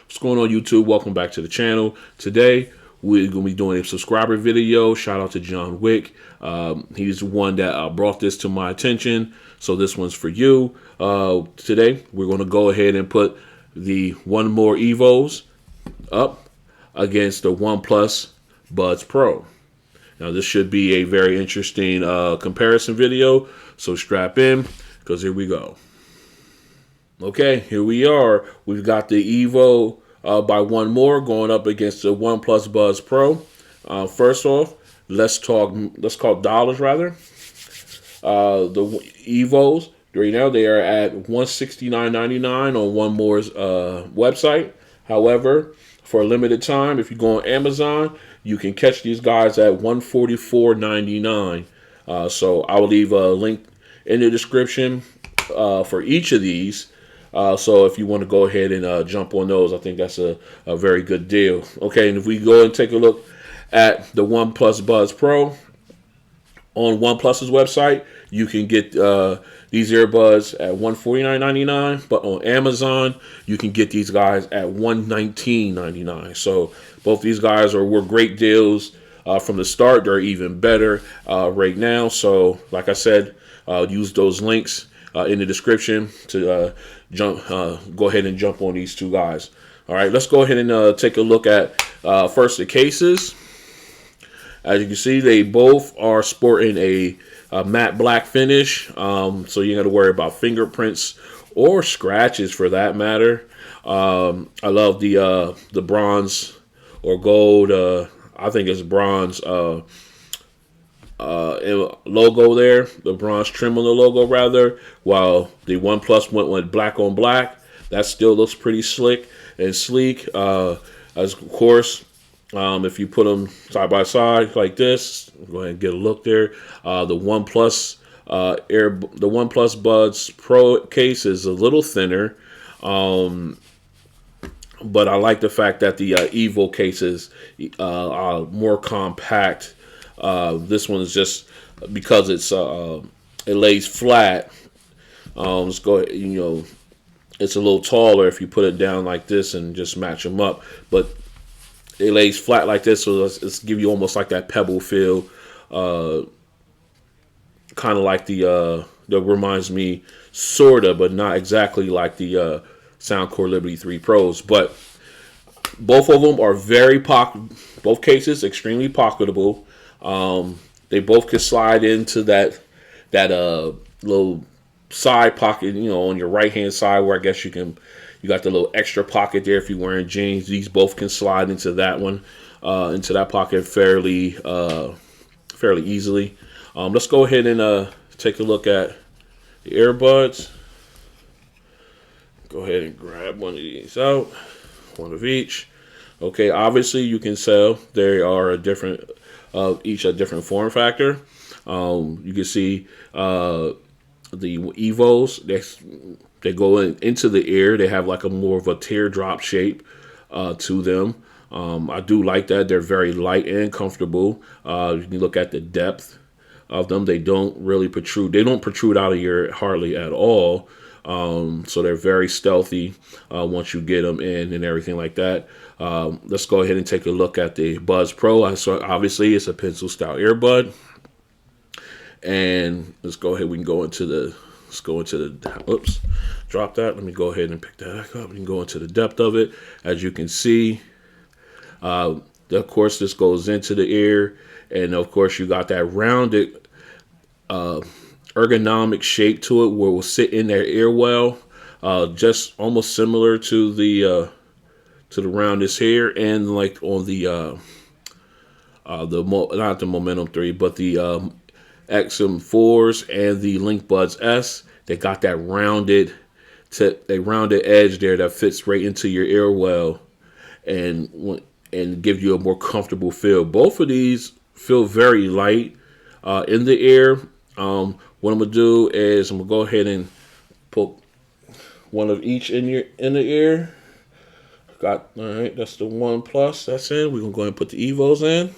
What's going on, YouTube? Welcome back to the channel. Today, we're going to be doing a subscriber video. Shout out to John Wick. He's the one that brought this to my attention. So this one's for you. Today, we're going to go ahead and put the 1MORE Evos up against the OnePlus Buds Pro. Now, this should be a very interesting comparison video. So strap in, because here we go. Okay, here we are. We've got the Evo by 1MORE going up against the OnePlus Buds Pro. First off, let's talk dollars rather. The Evos right now, they are at $169.99 on 1MORE's website. However, for a limited time, if you go on Amazon, you can catch these guys at $144.99. So I will leave a link in the description for each of these. So if you want to go ahead and jump on those, I think that's a very good deal. Okay, and if we go and take a look at the OnePlus Buds Pro on OnePlus's website, you can get these earbuds at $149.99, but on Amazon, you can get these guys at $119.99. So both these guys were great deals from the start. They're even better right now. So like I said, use those links in the description to go ahead and jump on these two guys. All right, let's go ahead and take a look at first the cases. As you can see, they both are sporting a matte black finish, so you got to worry about fingerprints or scratches for that matter. I love the bronze or gold. I think it's bronze logo there, the bronze trim on the logo rather, while the OnePlus went with black on black. That still looks pretty slick and sleek. As of course, if you put them side by side like this, go ahead and get a look there. The OnePlus Buds Pro case is a little thinner, but I like the fact that the Evo cases are more compact. This one is just because it lays flat. Let's go, it's a little taller if you put it down like this and just match them up. But it lays flat like this, so it's give you almost like that pebble feel, kind of like that reminds me sorta, but not exactly like the Soundcore Liberty 3 Pros. But both of them are both cases extremely pocketable. They both can slide into that little side pocket, on your right hand side, where I guess you got the little extra pocket there if you're wearing jeans. These both can slide into that one, into that pocket fairly easily. Let's go ahead and take a look at the earbuds. Go ahead and grab one of these out, one of each. Okay, obviously you can tell they are each a different form factor. You can see the Evos, they go into the ear. They have like a more of a teardrop shape to them. I do like that. They're very light and comfortable. You can look at the depth of them. They don't really protrude. They don't protrude out of your hardly at all. So they're very stealthy once you get them in and everything like that. Let's go ahead and take a look at the Buds Pro. So obviously, it's a pencil style earbud. And let's go ahead. We can go into the. Let's go into the. Oops, drop that. Let me go ahead and pick that back up. We can go into the depth of it. As you can see, of course, this goes into the ear, and of course, you got that rounded, ergonomic shape to it, where it will sit in their ear well, just almost similar to the roundest here, and like on the not the Momentum 3, but the XM4s and the Link Buds S. They got that rounded edge there that fits right into your ear well, and give you a more comfortable feel. Both of these feel very light in the ear. What I'm gonna do is I'm gonna go ahead and put one of each in the ear. All right, that's the OnePlus. That's in. We're gonna go ahead and put the Evos in.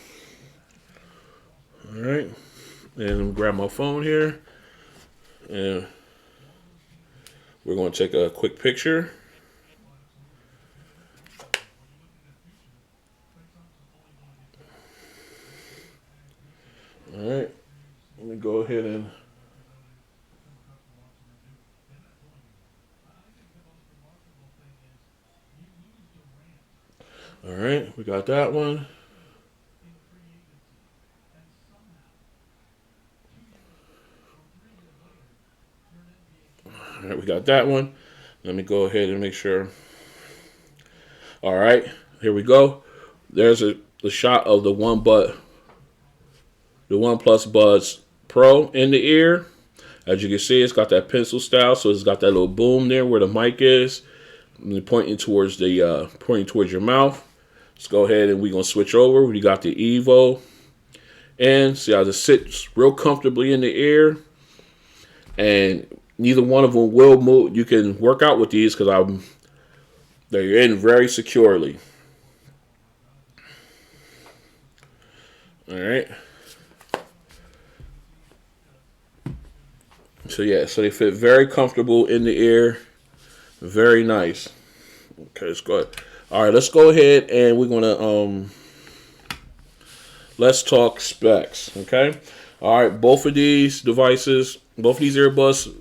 All right, and grab my phone here, and we're gonna take a quick picture. ahead and. All right, we got that one. All right, we got that one. Let me go ahead and make sure. All right, here we go. There's the shot of the OnePlus Buds Pro in the ear. As you can see, it's got that pencil style, so it's got that little boom there where the mic is, and pointing towards your mouth. Let's go ahead and we're gonna switch over. We got the Evo, and see how this sits real comfortably in the ear, and neither one of them will move. You can work out with these because they're in very securely. All right. So yeah, so they fit very comfortable in the ear. Very nice. Okay, let's go ahead. All right, let's go ahead and we're gonna let's talk specs. Okay. All right, both of these devices, both of these earbuds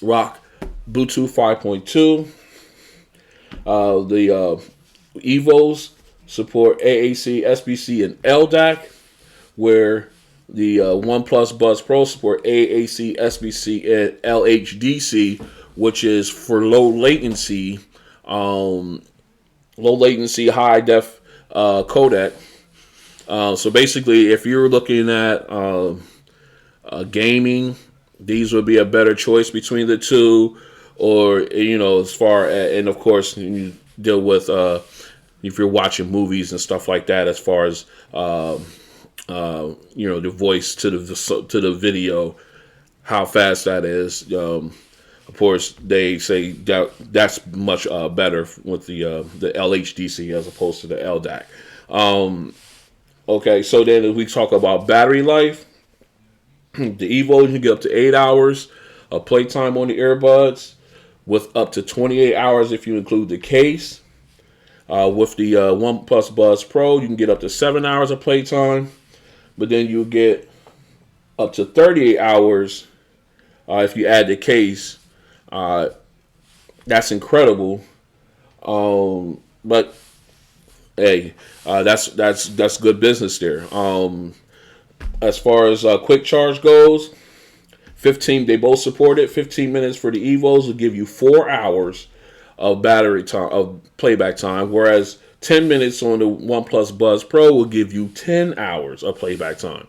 rock Bluetooth 5.2. The Evos support AAC, SBC, and LDAC, where the OnePlus Buds Pro support AAC, SBC, and LHDC, which is for low latency, high def codec. So basically, if you're looking at gaming, these would be a better choice between the two. Or, as far as, and of course, you deal with if you're watching movies and stuff like that, as far as the voice to the video, how fast that is. Of course, they say that's much better with the LHDC as opposed to the LDAC. Okay, so then if we talk about battery life, the Evo, you can get up to 8 hours of playtime on the earbuds, with up to 28 hours if you include the case. With the OnePlus Buds Pro, you can get up to 7 hours of playtime, but then you get up to 38 hours if you add the case. That's incredible. But hey, that's good business there. As far as quick charge goes, 15. They both support it. 15 minutes for the Evos will give you 4 hours of battery time, of playback time, whereas 10 minutes on the OnePlus Buds Pro will give you 10 hours of playback time.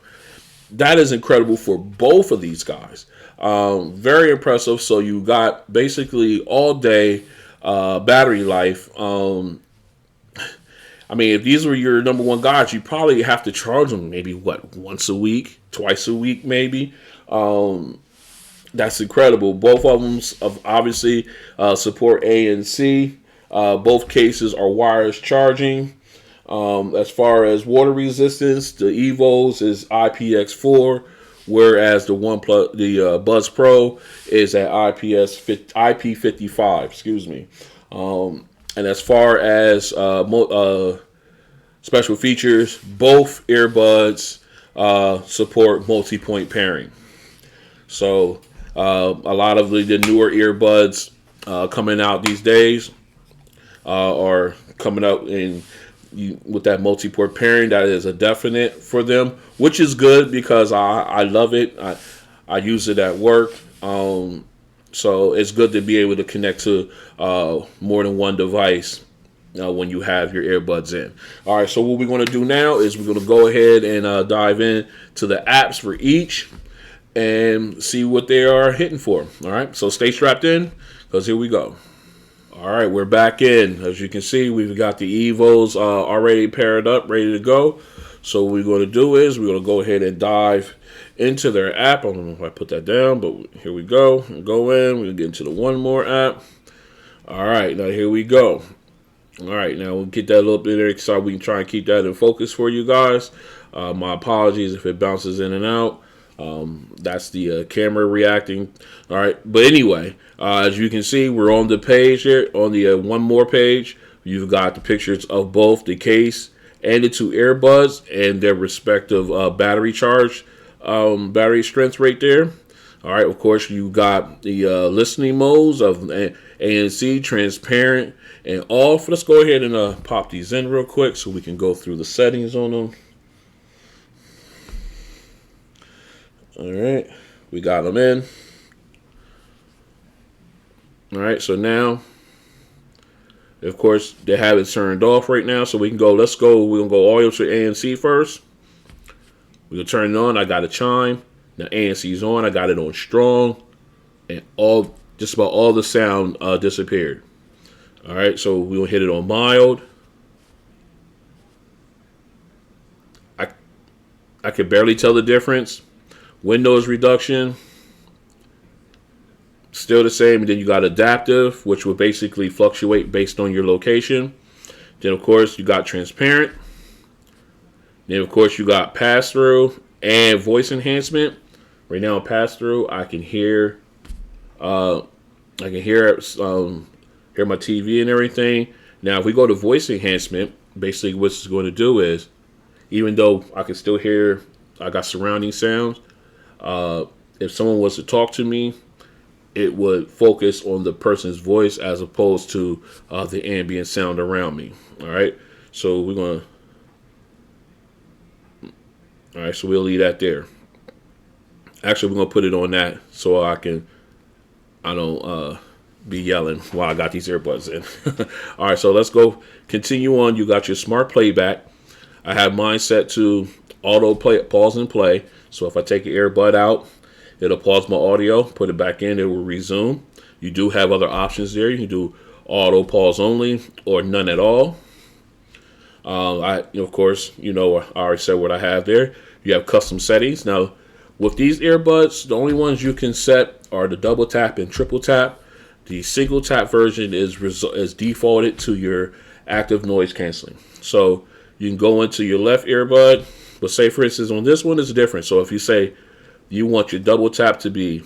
That is incredible for both of these guys. Very impressive. So you got basically all day battery life. I mean, if these were your number one guys, you probably have to charge them maybe once a week, twice a week, maybe. That's incredible. Both of them obviously support ANC. Both cases are wireless charging. As far as water resistance, the Evos is IPX4, whereas the Buds Pro is at IP55. Excuse me. And as far as special features, both earbuds support multi-point pairing. So a lot of the newer earbuds coming out these days are coming up with that multi-port pairing. That is a definite for them, which is good because I love it. I use it at work. So it's good to be able to connect to more than one device when you have your earbuds in. All right, so what we're going to do now is we're going to go ahead and dive in to the apps for each and see what they are hitting for. All right, so stay strapped in because here we go. All right, we're back in. As you can see, we've got the Evos already paired up, ready to go. So what we're going to do is we're going to go ahead and dive into their app. I don't know if I put that down, but here we go. We'll go in. We'll get into the OneMORE app. All right, now here we go. All right, now we'll get that a little bit there so we can try and keep that in focus for you guys. My apologies if it bounces in and out. That's the camera reacting. All right, but anyway, as you can see, we're on the page here, on the OneMORE page. You've got the pictures of both the case and the two earbuds and their respective battery charge battery strength right there. All right, of course, you got the listening modes of ANC, transparent, and off. Let's go ahead and pop these in real quick so we can go through the settings on them. All right, we got them in. All right, so now, of course, they have it turned off right now, so we can go. Let's go. We're gonna go all the way to ANC first. We're gonna turn it on. I got a chime. Now ANC's on. I got it on strong, and just about all the sound disappeared. All right, so we'll hit it on mild. I could barely tell the difference. Windows reduction, still the same. And then you got adaptive, which will basically fluctuate based on your location. Then of course you got transparent. Then of course you got pass through and voice enhancement. Right now, pass through, I can hear my TV and everything. Now, if we go to voice enhancement, basically what it's going to do is, even though I can still hear, I got surrounding sounds. If someone was to talk to me, it would focus on the person's voice as opposed to the ambient sound around me. All right, so we'll leave that there. Actually, we're gonna put it on that so I don't be yelling while I got these earbuds in. All right, so let's go continue on. You got your smart playback. I have mine set to auto play, pause and play. So if I take an earbud out, it'll pause my audio, put it back in, it will resume. You do have other options there. You can do auto pause only or none at all. Of course, I already said what I have there. You have custom settings. Now, with these earbuds, the only ones you can set are the double tap and triple tap. The single tap version is defaulted to your active noise canceling. So you can go into your left earbud, but say for instance on this one it's different. So if you say you want your double tap to be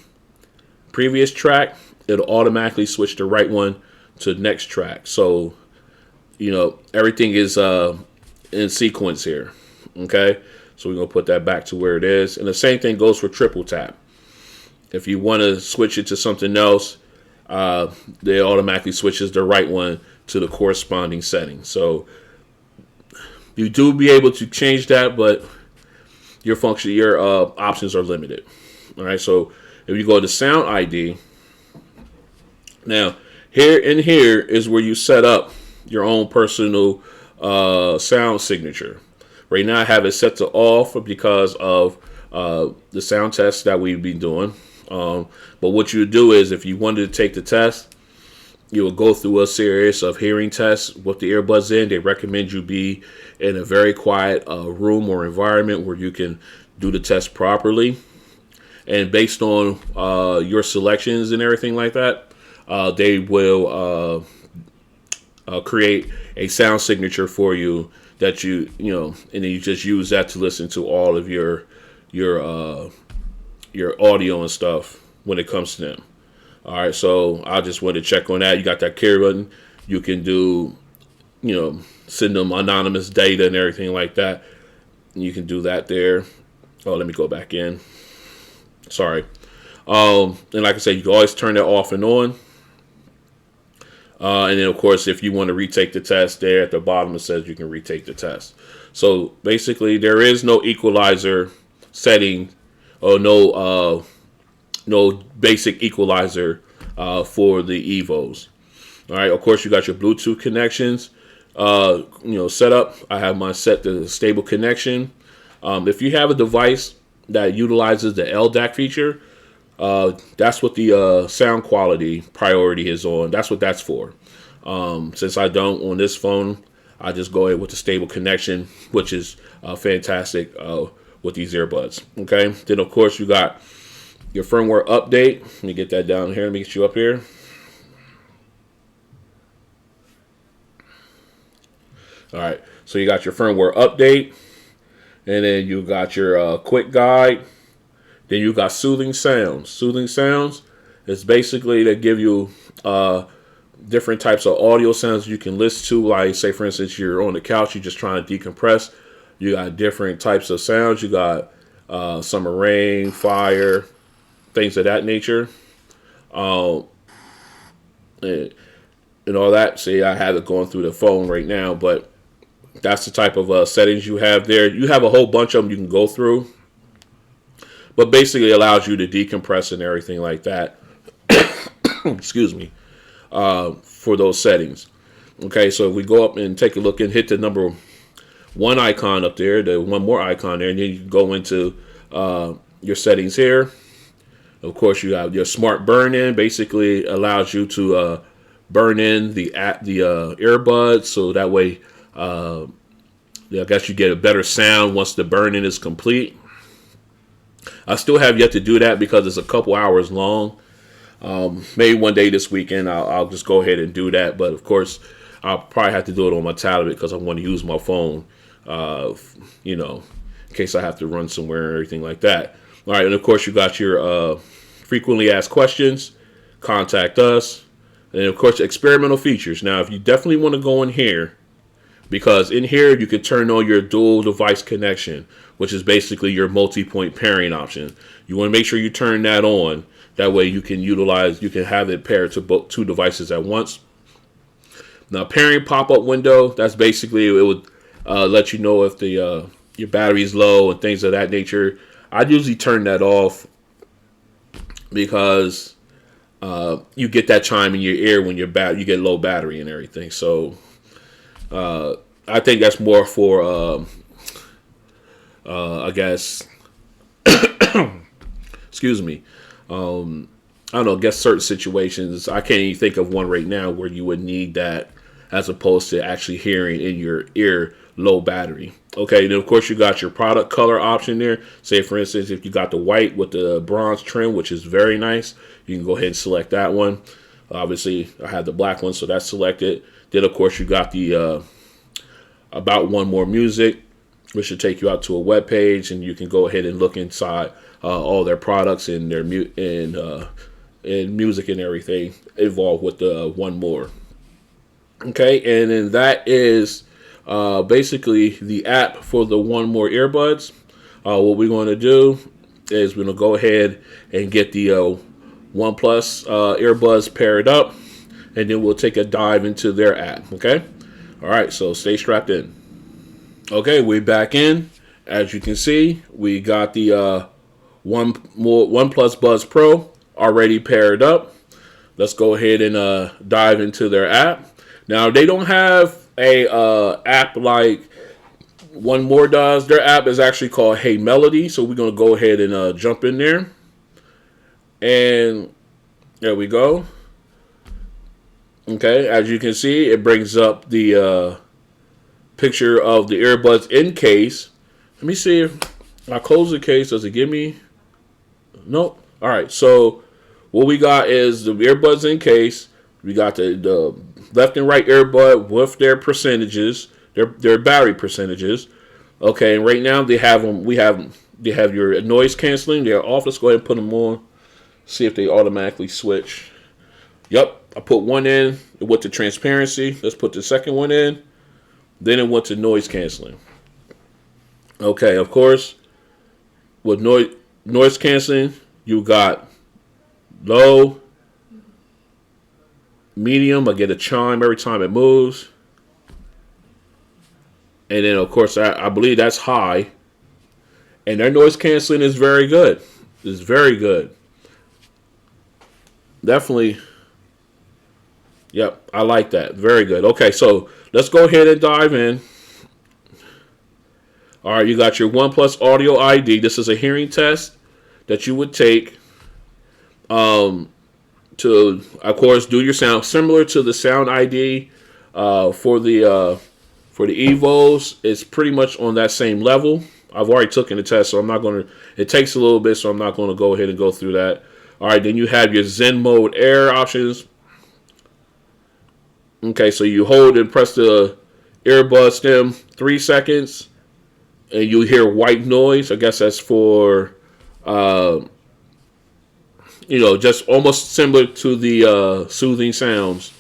previous track, it'll automatically switch the right one to next track. So everything is in sequence here. Okay, so we're gonna put that back to where it is, and the same thing goes for triple tap. If you want to switch it to something else, it automatically switches the right one to the corresponding setting. So you do be able to change that, but your options are limited. All right, so if you go to Sound ID, now here is where you set up your own personal sound signature. Right now I have it set to off because of the sound test that we've been doing. But what you do is, if you wanted to take the test, you will go through a series of hearing tests with the earbuds in. They recommend you be in a very quiet room or environment where you can do the test properly. And based on your selections and everything like that, they will create a sound signature for you that and then you just use that to listen to all of your audio and stuff when it comes to them. All right, so I just want to check on that. You got that carry button. You can do, send them anonymous data and everything like that. You can do that there. Oh, let me go back in. Sorry. And like I said, you can always turn that off and on. And then, of course, if you want to retake the test, there at the bottom it says you can retake the test. So basically, there is no equalizer setting or no basic equalizer for the Evos. All right. Of course, you got your Bluetooth connections. Set up. I have mine set to stable connection. If you have a device that utilizes the LDAC feature, that's what the sound quality priority is on. That's what that's for. Since I don't on this phone, I just go ahead with the stable connection, which is fantastic with these earbuds. Okay. Then of course you got your firmware update. Let me get that down here. Let me get you up here. All right. So you got your firmware update, and then you got your quick guide. Then you got soothing sounds. Soothing sounds is basically they give you different types of audio sounds you can listen to. Like, say, for instance, you're on the couch, you're just trying to decompress. You got different types of sounds. You got summer rain, fire, things of that nature. Um, and all that. See, I have it going through the phone right now, but that's the type of settings you have there. You have a whole bunch of them you can go through, but basically it allows you to decompress and everything like that. Excuse me, for those settings. Okay, so if we go up and take a look and hit the number one icon up there, the one more icon there, and then you can go into your settings here. Of course, you have your smart burn-in. Basically, allows you to burn in the earbuds, so that way, I guess you get a better sound once the burn-in is complete. I still have yet to do that because it's a couple hours long. Maybe one day this weekend I'll just go ahead and do that. But of course, I'll probably have to do it on my tablet because I want to use my phone, in case I have to run somewhere or everything like that. All right, and of course you got your frequently asked questions, contact us, and of course experimental features. Now, if you definitely want to go in here, because in here you can turn on your dual device connection, which is basically your multi-point pairing option. You want to make sure you turn that on. That way you can have it paired to both two devices at once. Now, pairing pop-up window, that's basically, it would let you know if your battery is low and things of that nature. I usually turn that off because you get that chime in your ear when you get low battery and everything. So I think that's more for, I guess, excuse me. I don't know, I guess certain situations, I can't even think of one right now where you would need that as opposed to actually hearing in your ear low battery. Okay, then of course you got your product color option there. Say for instance, if you got the white with the bronze trim, which is very nice, you can go ahead and select that one. Obviously, I have the black one, so that's selected. Then of course you got the About One More Music, which should take you out to a web page, and you can go ahead and look inside all their products and their and music and everything involved with the One More. Okay, and then that is basically the app for the One More earbuds. What we're going to do is we're going to go ahead and get the OnePlus earbuds paired up, and then we'll take a dive into their app. Okay, all right, so stay strapped in. Okay, we're back in. As you can see, we got the OnePlus Buds Pro already paired up. Let's go ahead and dive into their app. Now, they don't have a app like One More does. Their app is actually called Hey Melody, so we're going to go ahead and jump in there. And there we go. Okay, as you can see, it brings up the picture of the earbuds in case. Let me see if I close the case. Does it give me? Nope. All right, so what we got is the earbuds in case. We got the left and right earbud with their percentages, their battery percentages. Okay, and right now they have them. They have your noise canceling. They're off. Let's go ahead and put them on. See if they automatically switch. Yep, I put one in. It went to transparency. Let's put the second one in. Then it went to noise canceling. Okay, of course, with noise canceling, you got low, medium. I get a chime every time it moves. And then, of course, I believe that's high. And their noise canceling is very good. It's very good. Definitely. Yep, I like that. Very good. Okay, so let's go ahead and dive in. All right, you got your OnePlus Audio ID. This is a hearing test that you would take to, of course, do your sound similar to the Sound ID for the Evos. It's pretty much on that same level. I've already taken the test, so I'm not going to. It takes a little bit, so I'm not going to go ahead and go through that. All right, then you have your Zen Mode Air options. Okay, so you hold and press the earbud stem 3 seconds, and you hear white noise. I guess that's for, just almost similar to the soothing sounds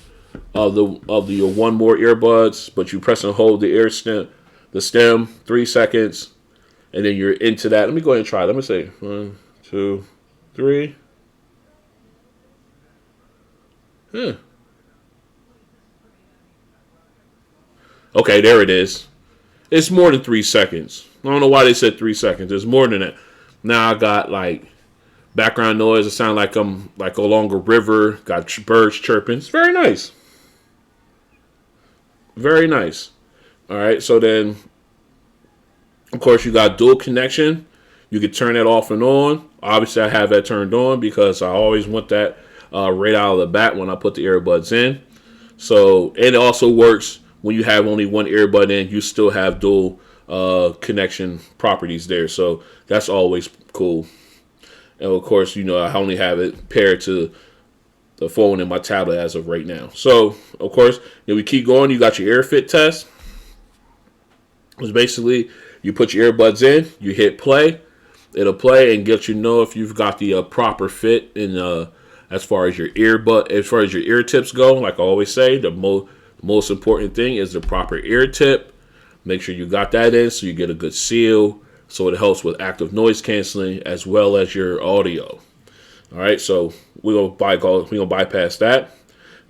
of the One More earbuds. But you press and hold the stem 3 seconds, and then you're into that. Let me go ahead and try. Let me say 1, 2, 3. Huh. Okay, there it is. It's more than 3 seconds. I don't know why they said 3 seconds. It's more than that. Now I got like background noise. It sounds like I'm like along a river. Got birds chirping. It's very nice. Very nice. All right. So then, of course, you got dual connection. You can turn that off and on. Obviously, I have that turned on because I always want that right out of the bat when I put the earbuds in. So it also works when you have only one earbud in. You still have dual connection properties there. So that's always cool. And of course, I only have it paired to the phone and my tablet as of right now. So, of course, then we keep going. You got your ear fit test. It's basically you put your earbuds in, you hit play. It'll play and get if you've got the proper fit in as far as your ear tips go. Like I always say, the most important thing is the proper ear tip. Make sure you got that in so you get a good seal. So it helps with active noise canceling as well as your audio. All right, so we're gonna bypass that.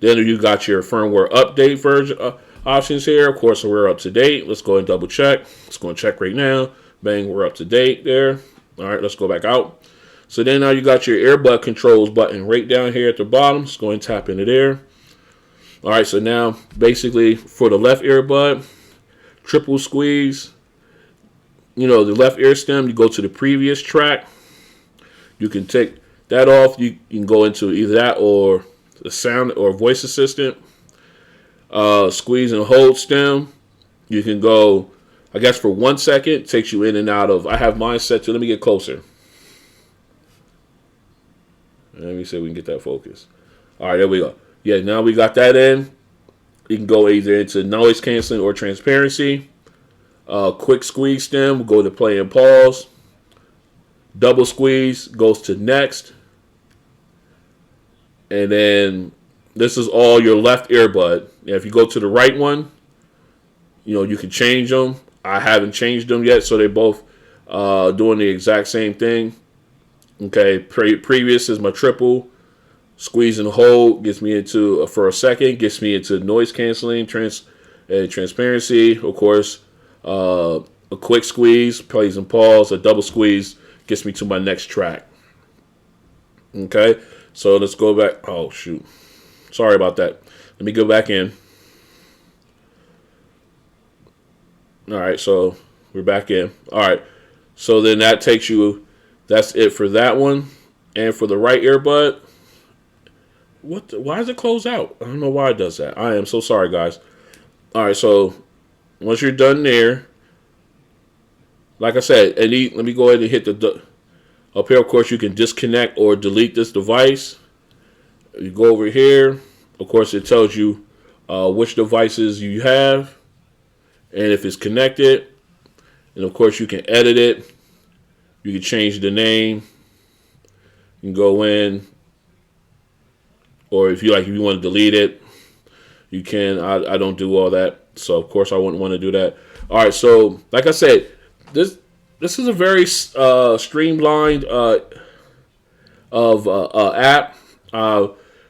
Then you got your firmware update version options here. Of course, we're up to date. Let's go and double check. Let's go and check right now. Bang, we're up to date there. All right, let's go back out. So then now you got your earbud controls button right down here at the bottom. Let's go and tap into there. All right, so now basically for the left earbud, triple squeeze. The left ear stem, you go to the previous track. You can take that off. You can go into either that or the sound or voice assistant. Squeeze and hold stem. You can go, I guess, for 1 second. Takes you in and out of. I have mine set to. Let me get closer. Let me see if we can get that focus. All right, there we go. Yeah, now we got that in. You can go either into noise canceling or transparency. Quick squeeze stem will go to play and pause. Double squeeze goes to next. And then this is all your left earbud. Now, if you go to the right one, you can change them. I haven't changed them yet, so they're both doing the exact same thing. Okay, previous is my triple. Squeeze and hold gets me into, for a second, gets me into noise canceling, transparency. Of course, a quick squeeze, plays and pause. A double squeeze gets me to my next track. Okay, so let's go back. Oh, shoot. Sorry about that. Let me go back in. All right, so we're back in. All right, so then that takes you, that's it for that one. And for the right earbud, why does it close out? I don't know why it does that. I am so sorry, guys. All right, so once you're done there, like I said, let me go ahead and hit the up here. Of course, you can disconnect or delete this device. You go over here. Of course, it tells you which devices you have and if it's connected. And of course, you can edit it. You can change the name. You can go in, or if you want to delete it, you can. I don't do all that, so of course I wouldn't want to do that. All right, so like I said, this is a very streamlined app.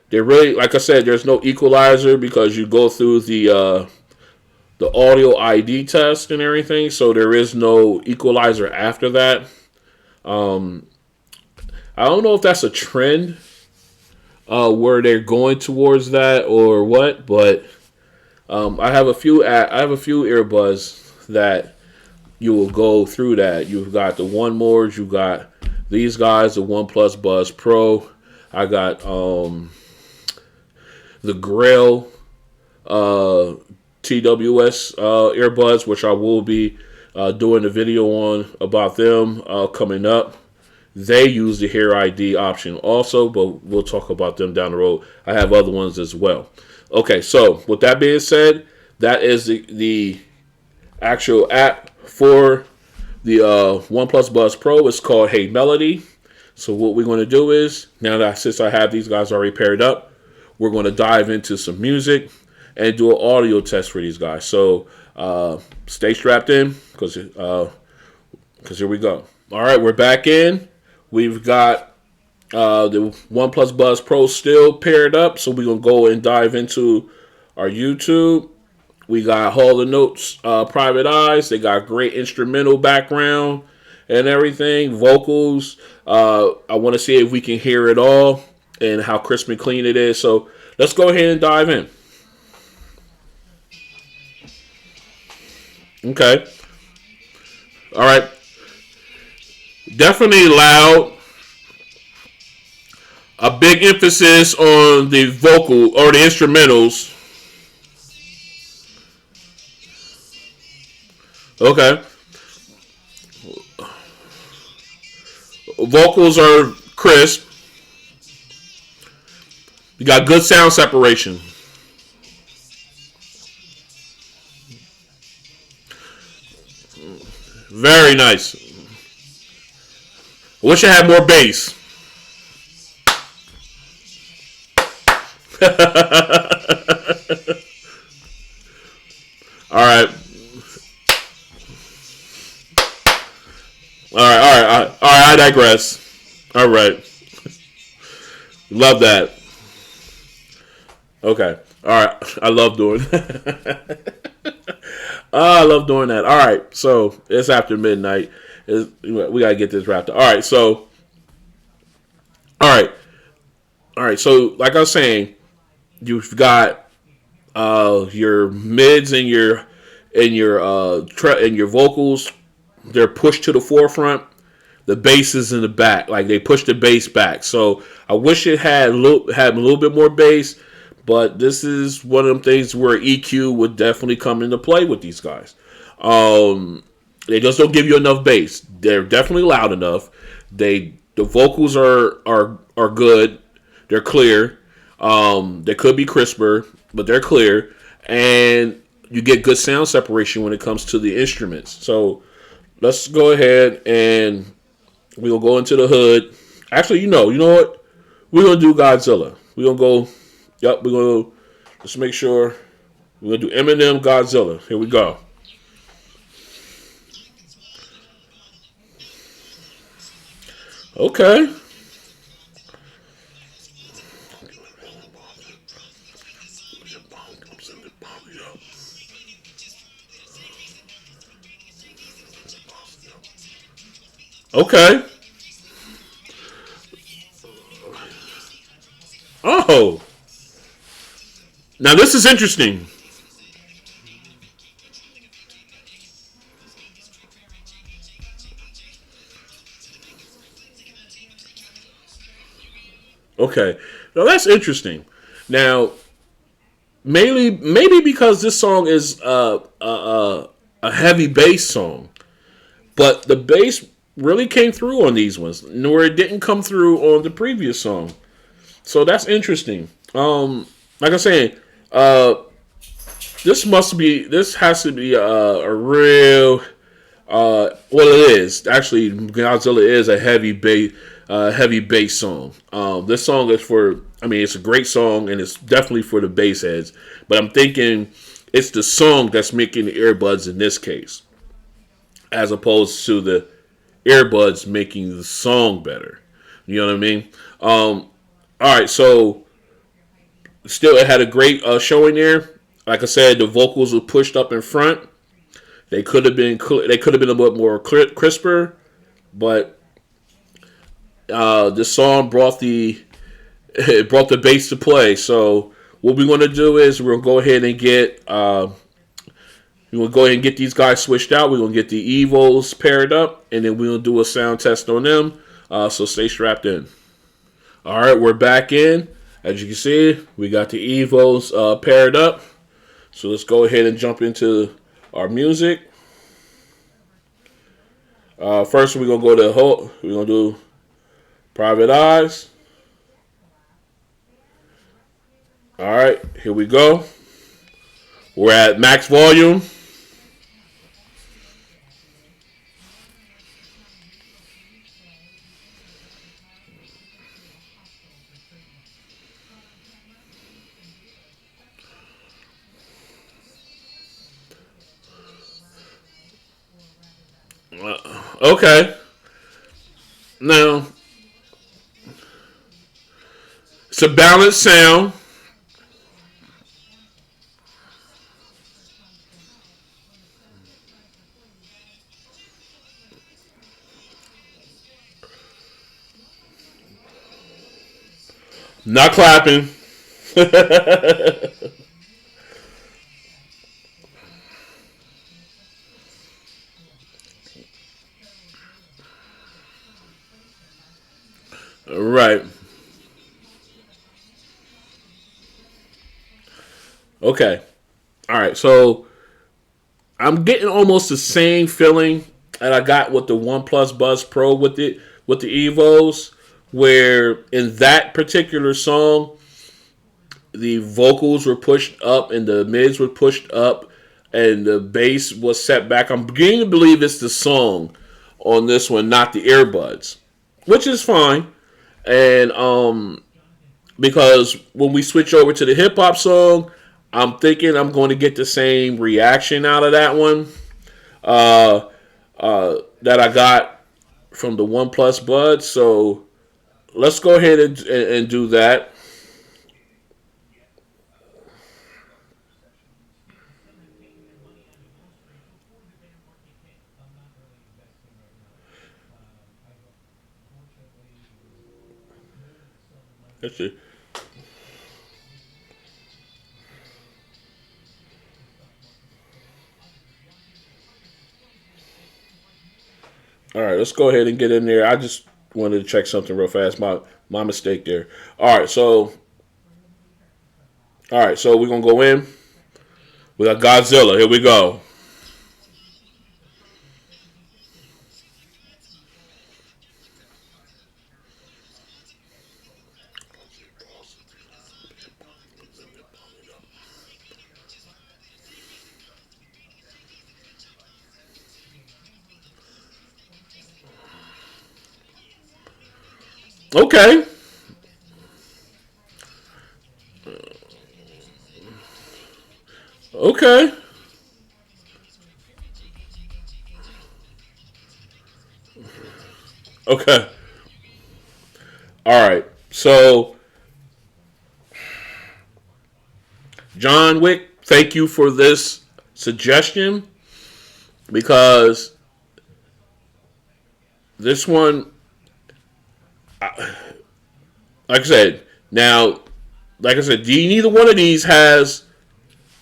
They really, like I said, there's no equalizer because you go through the audio ID test and everything, so there is no equalizer after that. I don't know if that's a trend where they're going towards that or what, but I have a few earbuds that you will go through that. You've got the 1MOREs, you got these guys, the OnePlus Buds Pro. I got the Grail TWS earbuds, which I will be doing a video on about them coming up. They use the Hear ID option also, but we'll talk about them down the road. I have other ones as well. Okay, so with that being said, that is the actual app for the OnePlus Buds Pro. It's called Hey Melody. So what we're going to do is, now that since I have these guys already paired up, we're going to dive into some music and do an audio test for these guys. So stay strapped in because Because here we go. All right, we're back in. We've got the OnePlus Buds Pro still paired up, so we're going to go and dive into our YouTube. We got Hall of Notes, Private Eyes. They got great instrumental background and everything. Vocals. I want to see if we can hear it all and how crisp and clean it is. So let's go ahead and dive in. Okay. All right. Definitely loud. A big emphasis on the vocal or the instrumentals. Okay. Vocals are crisp. You got good sound separation. Very nice. I wish I had more bass. All right. All right. I digress. All right. Love that. Okay. All right. I love doing that. I love doing that. All right. So it's after midnight. We got to get this wrapped up. All right. So, all right. So, like I was saying, you've got your mids and your vocals. They're pushed to the forefront. The bass is in the back. Like they push the bass back. So I wish it had a little bit more bass. But this is one of them things where EQ would definitely come into play with these guys. They just don't give you enough bass. They're definitely loud enough. The vocals are good. They're clear. They could be crisper, but they're clear. And you get good sound separation when it comes to the instruments. So let's go ahead and we'll go into the hood. Actually, you know what? We're gonna do Godzilla. We're gonna go. Yep, we're gonna just make sure. We're gonna do Eminem Godzilla. Here we go. Okay. Okay. Oh. Now this is interesting. Okay. Now that's interesting. Now, maybe because this song is a heavy bass song, but the bass really came through on these ones, where it didn't come through on the previous song. So that's interesting. Like I said, this has to be a real. Well, it is actually. Godzilla is a heavy bass song. This song is for. I mean, it's a great song, and it's definitely for the bass heads. But I'm thinking it's the song that's making the earbuds in this case, as opposed to the earbuds making the song better. You know what I mean? All right, so still, it had a great showing there. Like I said, the vocals were pushed up in front. They could have been a little bit more crisper, but this song brought the bass to play. So what we're going to do is we're going to go ahead and get these guys switched out. We're going to get the Evos paired up, and then we're going to do a sound test on them. So stay strapped in. All right, we're back in. As you can see, we got the Evos paired up. So let's go ahead and jump into our music. First, we're gonna do Private Eyes. All right, here we go. We're at max volume. Okay. Now, it's a balanced sound. Not clapping. Right. Okay. All right. So I'm getting almost the same feeling that I got with the OnePlus Buds Pro with the Evos, where in that particular song the vocals were pushed up and the mids were pushed up and the bass was set back. I'm beginning to believe it's the song on this one, not the earbuds, which is fine. And because when we switch over to the hip hop song, I'm thinking I'm going to get the same reaction out of that one that I got from the OnePlus Buds. So let's go ahead and do that. Let's see. All right, let's go ahead and get in there. I just wanted to check something real fast. My mistake there. All right, so we're gonna go in. We got Godzilla. Here we go. Okay. Okay. Okay. All right. So, John Wick, thank you for this suggestion because this one, like I said, now, like I said, neither one of these has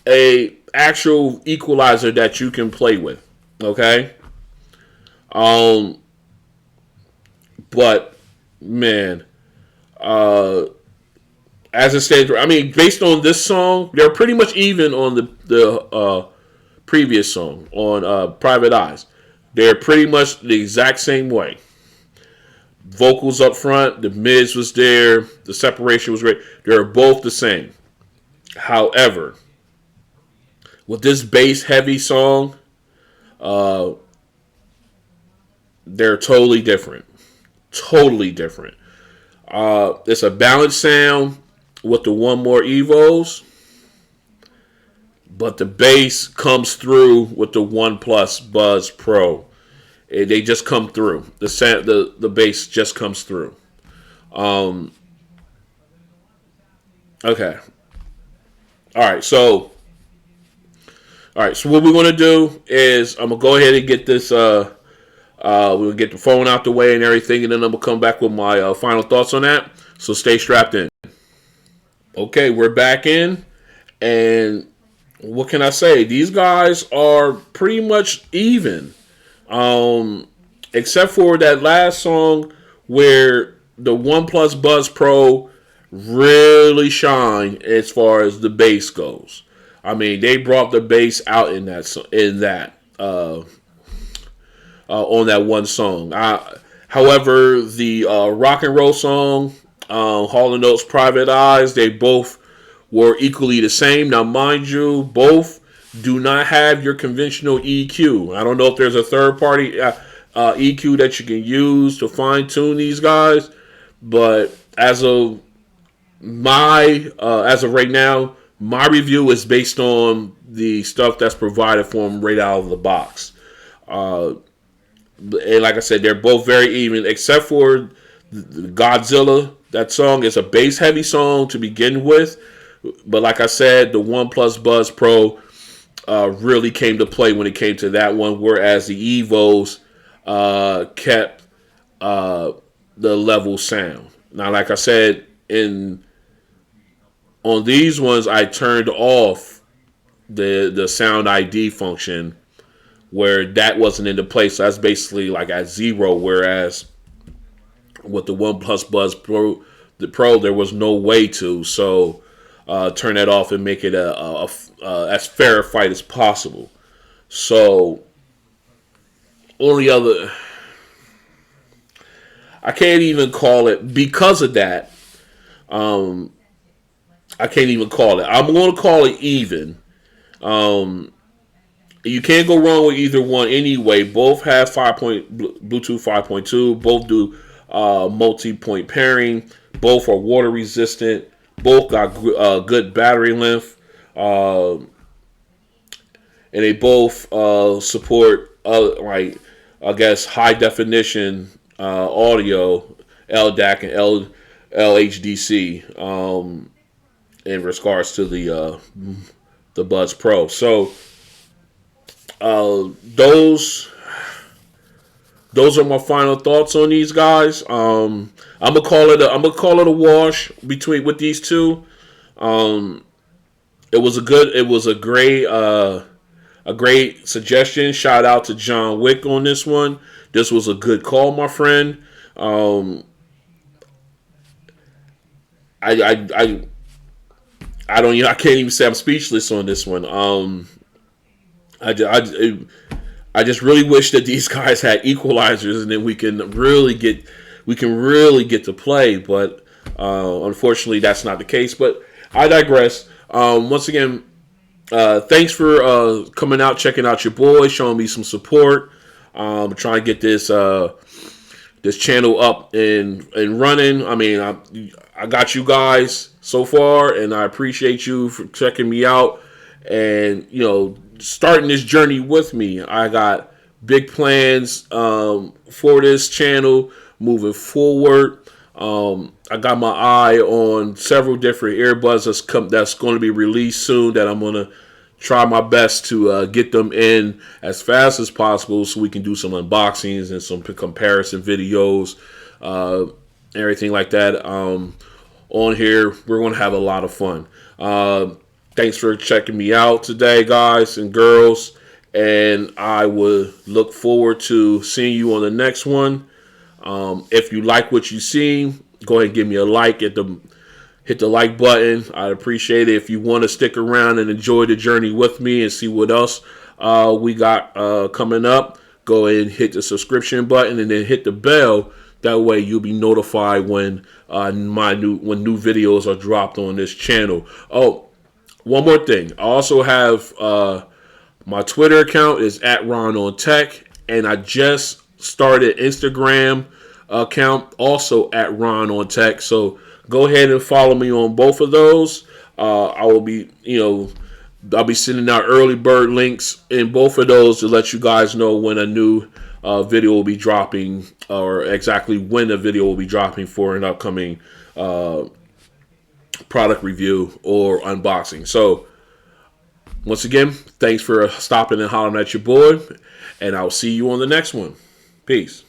a actual equalizer that you can play with. Okay. Um, but man, uh, as it states, I mean, based on this song, they're pretty much even on the previous song on Private Eyes. They're pretty much the exact same way. Vocals up front, the mids was there, the separation was great. They're both the same. However, with this bass heavy song, uh, they're totally different. Totally different. It's a balanced sound with the One More Evos, but the bass comes through with the OnePlus Buds Pro. They just come through. The bass just comes through. Um, okay. All right. So what we're gonna do is I'm gonna go ahead and get this. We'll get the phone out the way and everything, and then I'm gonna come back with my final thoughts on that. So stay strapped in. Okay, we're back in, and what can I say? These guys are pretty much even, um, except for that last song where the OnePlus Buds Pro really shine as far as the bass goes. I mean, they brought the bass out on that one song. However, the rock and roll song, Hall and Oates' "Private Eyes," they both were equally the same. Now, mind you, both do not have your conventional EQ. I don't know if there's a third party EQ that you can use to fine tune these guys, but as of right now, my review is based on the stuff that's provided for them right out of the box. Uh, And like I said, they're both very even, except for the Godzilla. That song is a bass heavy song to begin with. But like I said, the OnePlus Buds Pro really came to play when it came to that one, whereas the Evos kept the level sound. Now, like I said, on these ones, I turned off the sound ID function where that wasn't into place. So that's basically like at 0. Whereas with the OnePlus Buds Pro, there was no way to. So turn that off and make it a as fair a fight as possible. So only other, I can't even call it because of that. I can't even call it. I'm going to call it even. You can't go wrong with either one anyway. Both have Bluetooth 5.2. Both do multi-point pairing. Both are water resistant. Both got good battery length. And they both support like, I guess, high definition audio, LDAC and LHDC in regards to the Buds Pro. So those are my final thoughts on these guys. I'm gonna call it a wash with these two. It was a great suggestion. Shout out to John Wick on this one. This was a good call, my friend. I can't even say I'm speechless on this one. I just really wish that these guys had equalizers and then we can really get to play. But unfortunately, that's not the case. But I digress. Once again, thanks for coming out, checking out your boy, showing me some support. Trying to get this channel up and running. I mean, I got you guys so far, and I appreciate you for checking me out and starting this journey with me. I got big plans for this channel moving forward. I got my eye on several different earbuds that's going to be released soon that I'm going to try my best to get them in as fast as possible so we can do some unboxings and some comparison videos, everything like that. On here, we're going to have a lot of fun. Thanks for checking me out today, guys and girls. And I would look forward to seeing you on the next one. If you like what you see, go ahead and give me a like. Hit the like button. I'd appreciate it. If you want to stick around and enjoy the journey with me and see what else we got coming up, go ahead and hit the subscription button and then hit the bell. That way you'll be notified when new videos are dropped on this channel. Oh, one more thing. I also have my Twitter account is at RonOnTech, and I just started Instagram account also at RonOnTech. So go ahead and follow me on both of those. I will be, I'll be sending out early bird links in both of those to let you guys know when a new video will be dropping, or exactly when the video will be dropping for an upcoming product review or unboxing. So once again, thanks for stopping and hollering at your boy, and I'll see you on the next one. Peace.